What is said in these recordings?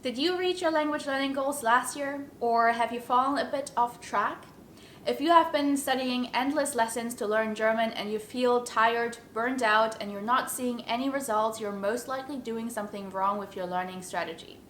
Did you reach your language learning goals last year, or have you fallen a bit off track? If you have been studying endless lessons to learn German and you feel tired, burned out, and you're not seeing any results, you're most likely doing something wrong with your learning strategy.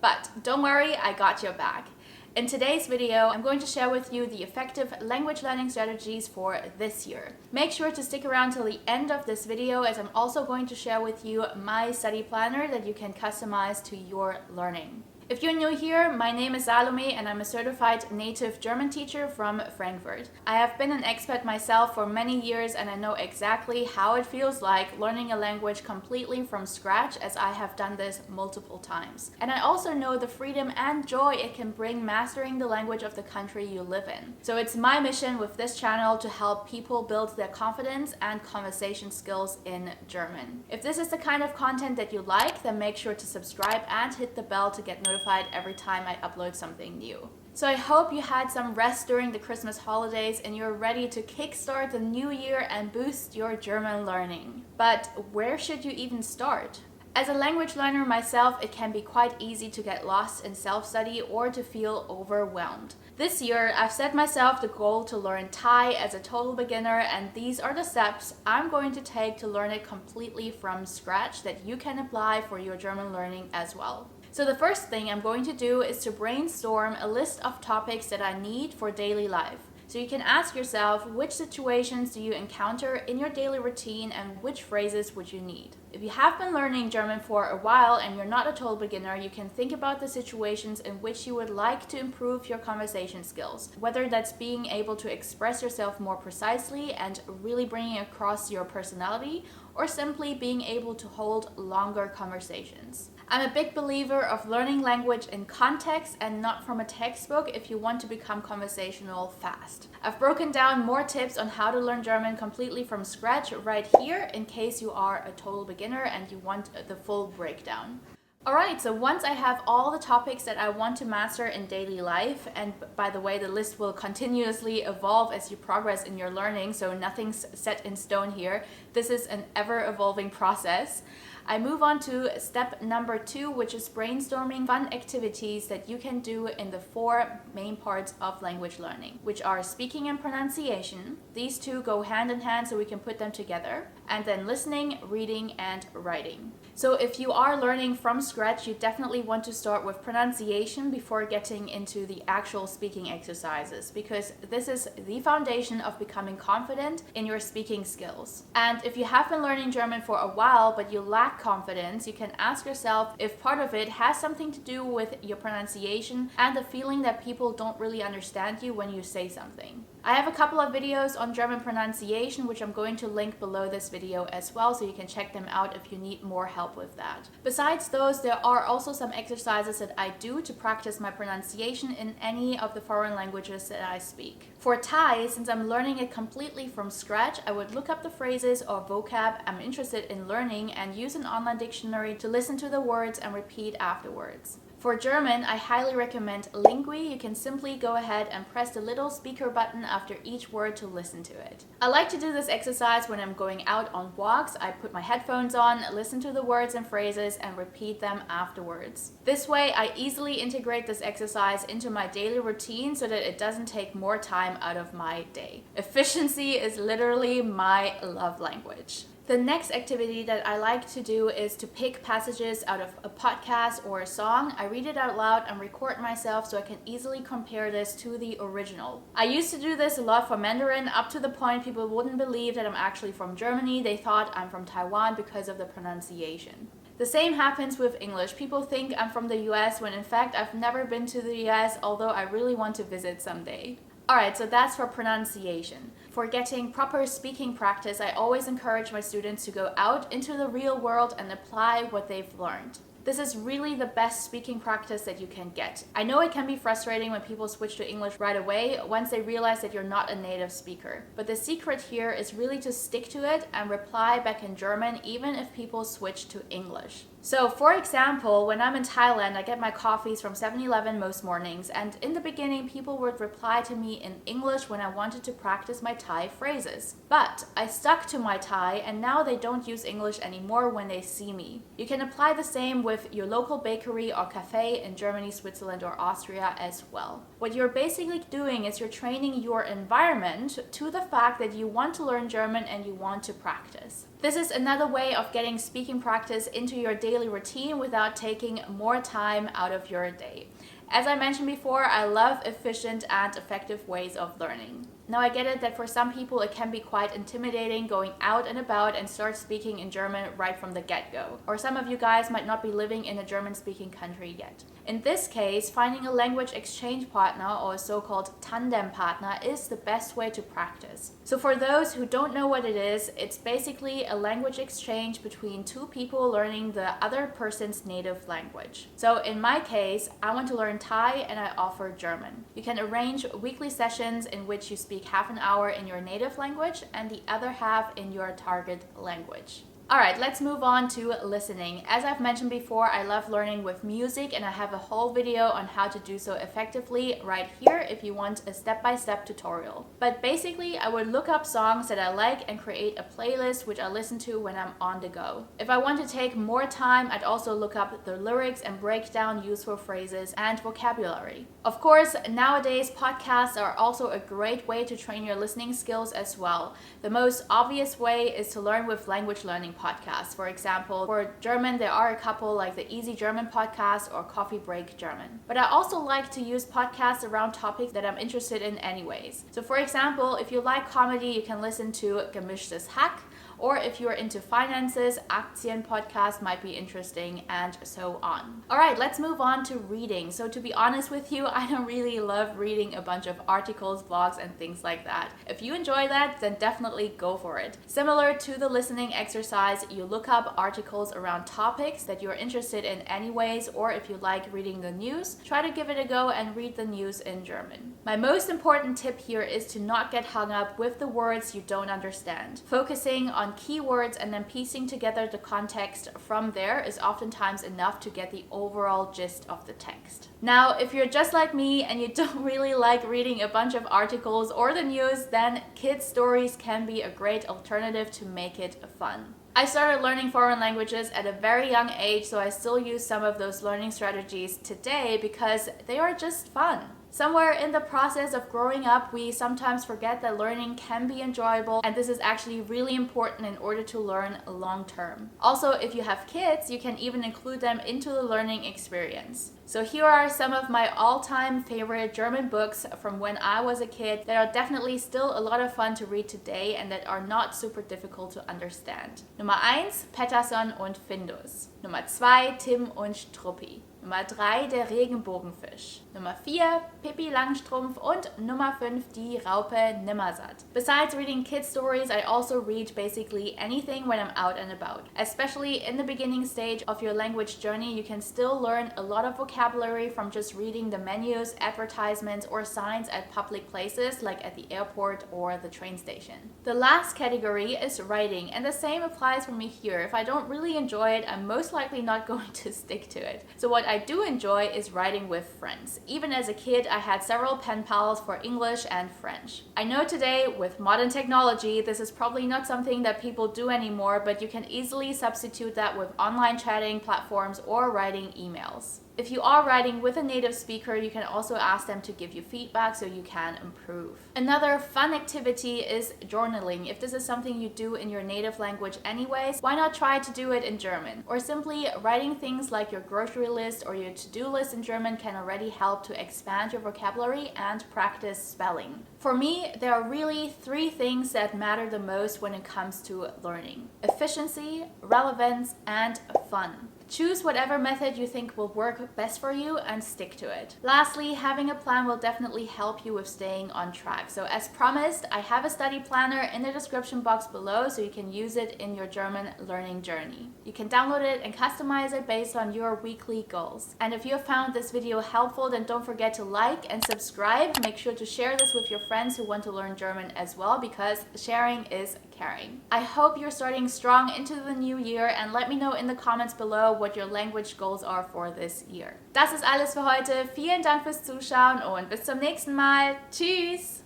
But don't worry, I got your back. In today's video, I'm going to share with you the effective language learning strategies for this year. Make sure to stick around till the end of this video, as I'm also going to share with you my study planner that you can customize to your learning. If you're new here, my name is Salome and I'm a certified native German teacher from Frankfurt. I have been an expat myself for many years and I know exactly how it feels like learning a language completely from scratch, as I have done this multiple times. And I also know the freedom and joy it can bring mastering the language of the country you live in. So it's my mission with this channel to help people build their confidence and conversation skills in German. If this is the kind of content that you like, then make sure to subscribe and hit the bell to get notified every time I upload something new. So I hope you had some rest during the Christmas holidays and you're ready to kickstart the new year and boost your German learning. But where should you even start? As a language learner myself, it can be quite easy to get lost in self-study or to feel overwhelmed. This year, I've set myself the goal to learn Thai as a total beginner, and these are the steps I'm going to take to learn it completely from scratch that you can apply for your German learning as well. So the first thing I'm going to do is to brainstorm a list of topics that I need for daily life. So you can ask yourself, which situations do you encounter in your daily routine and which phrases would you need? If you have been learning German for a while and you're not a total beginner, you can think about the situations in which you would like to improve your conversation skills. Whether that's being able to express yourself more precisely and really bringing across your personality, or simply being able to hold longer conversations. I'm a big believer of learning language in context and not from a textbook if you want to become conversational fast. I've broken down more tips on how to learn German completely from scratch right here in case you are a total beginner and you want the full breakdown. Alright, so once I have all the topics that I want to master in daily life, and by the way, the list will continuously evolve as you progress in your learning, so nothing's set in stone here. This is an ever-evolving process. I move on to step number 2, which is brainstorming fun activities that you can do in the 4 main parts of language learning, which are speaking and pronunciation. These two go hand in hand, so we can put them together. And then listening, reading, and writing. So if you are learning from scratch, you definitely want to start with pronunciation before getting into the actual speaking exercises, because this is the foundation of becoming confident in your speaking skills. And if you have been learning German for a while but you lack confidence, you can ask yourself if part of it has something to do with your pronunciation and the feeling that people don't really understand you when you say something. I have a couple of videos on German pronunciation, which I'm going to link below this video as well, so you can check them out if you need more help with that. Besides those, there are also some exercises that I do to practice my pronunciation in any of the foreign languages that I speak. For Thai, since I'm learning it completely from scratch, I would look up the phrases or vocab I'm interested in learning and use an online dictionary to listen to the words and repeat afterwards. For German, I highly recommend Lingui. You can simply go ahead and press the little speaker button after each word to listen to it. I like to do this exercise when I'm going out on walks. I put my headphones on, listen to the words and phrases, and repeat them afterwards. This way, I easily integrate this exercise into my daily routine so that it doesn't take more time out of my day. Efficiency is literally my love language. The next activity that I like to do is to pick passages out of a podcast or a song. I read it out loud and record myself so I can easily compare this to the original. I used to do this a lot for Mandarin, up to the point people wouldn't believe that I'm actually from Germany. They thought I'm from Taiwan because of the pronunciation. The same happens with English. People think I'm from the US when in fact I've never been to the US, although I really want to visit someday. Alright, so that's for pronunciation. For getting proper speaking practice, I always encourage my students to go out into the real world and apply what they've learned. This is really the best speaking practice that you can get. I know it can be frustrating when people switch to English right away once they realize that you're not a native speaker. But the secret here is really to stick to it and reply back in German even if people switch to English. So for example, when I'm in Thailand, I get my coffees from 7-Eleven most mornings, and in the beginning people would reply to me in English when I wanted to practice my Thai phrases. But I stuck to my Thai, and now they don't use English anymore when they see me. You can apply the same with your local bakery or cafe in Germany, Switzerland, or Austria as well. What you're basically doing is you're training your environment to the fact that you want to learn German and you want to practice. This is another way of getting speaking practice into your daily routine without taking more time out of your day. As I mentioned before, I love efficient and effective ways of learning. Now I get it that for some people it can be quite intimidating going out and about and start speaking in German right from the get-go. Or some of you guys might not be living in a German-speaking country yet. In this case, finding a language exchange partner or a so-called tandem partner is the best way to practice. So for those who don't know what it is, it's basically a language exchange between two people learning the other person's native language. So in my case, I want to learn Thai and I offer German. You can arrange weekly sessions in which you speak half an hour in your native language and the other half in your target language. Alright, let's move on to listening. As I've mentioned before, I love learning with music and I have a whole video on how to do so effectively right here if you want a step-by-step tutorial. But basically, I would look up songs that I like and create a playlist which I listen to when I'm on the go. If I want to take more time, I'd also look up the lyrics and break down useful phrases and vocabulary. Of course, nowadays podcasts are also a great way to train your listening skills as well. The most obvious way is to learn with language learning podcasts. For example, for German, there are a couple like the Easy German podcast or Coffee Break German. But I also like to use podcasts around topics that I'm interested in anyways. So for example, if you like comedy, you can listen to Gemischtes Hack. Or if you're into finances, Aktien podcast might be interesting, and so on. Alright, let's move on to reading. So to be honest with you, I don't really love reading a bunch of articles, blogs, and things like that. If you enjoy that, then definitely go for it. Similar to the listening exercise, you look up articles around topics that you're interested in anyways, or if you like reading the news, try to give it a go and read the news in German. My most important tip here is to not get hung up with the words you don't understand. Focusing on keywords and then piecing together the context from there is oftentimes enough to get the overall gist of the text. Now, if you're just like me and you don't really like reading a bunch of articles or the news, then kids' stories can be a great alternative to make it fun. I started learning foreign languages at a very young age, so I still use some of those learning strategies today because they are just fun. Somewhere in the process of growing up, we sometimes forget that learning can be enjoyable, and this is actually really important in order to learn long term. Also, if you have kids, you can even include them into the learning experience. So here are some of my all-time favorite German books from when I was a kid that are definitely still a lot of fun to read today and that are not super difficult to understand. Nummer 1, Pettersson und Findus. Nummer 2, Tim und Struppi. Nummer 3, der Regenbogenfisch. Nummer 4, Pippi Langstrumpf. Und Nummer 5, die Raupe Nimmersatt. Besides reading kids' stories, I also read basically anything when I'm out and about. Especially in the beginning stage of your language journey, you can still learn a lot of vocabulary from just reading the menus, advertisements, or signs at public places like at the airport or the train station. The last category is writing, and the same applies for me here. If I don't really enjoy it, I'm most likely not going to stick to it. So what I do enjoy is writing with friends. Even as a kid, I had several pen pals for English and French. I know today, with modern technology, this is probably not something that people do anymore, but you can easily substitute that with online chatting platforms or writing emails. If you are writing with a native speaker, you can also ask them to give you feedback so you can improve. Another fun activity is journaling. If this is something you do in your native language anyways, why not try to do it in German? Or simply writing things like your grocery list or your to-do list in German can already help to expand your vocabulary and practice spelling. For me, there are really 3 things that matter the most when it comes to learning: efficiency, relevance, and fun. Choose whatever method you think will work best for you and stick to it. Lastly, having a plan will definitely help you with staying on track. So as promised, I have a study planner in the description box below so you can use it in your German learning journey. You can download it and customize it based on your weekly goals. And if you have found this video helpful, then don't forget to like and subscribe. Make sure to share this with your friends who want to learn German as well, because sharing is caring. I hope you're starting strong into the new year and let me know in the comments below what your language goals are for this year. Das ist alles für heute. Vielen Dank fürs Zuschauen und bis zum nächsten Mal. Tschüss!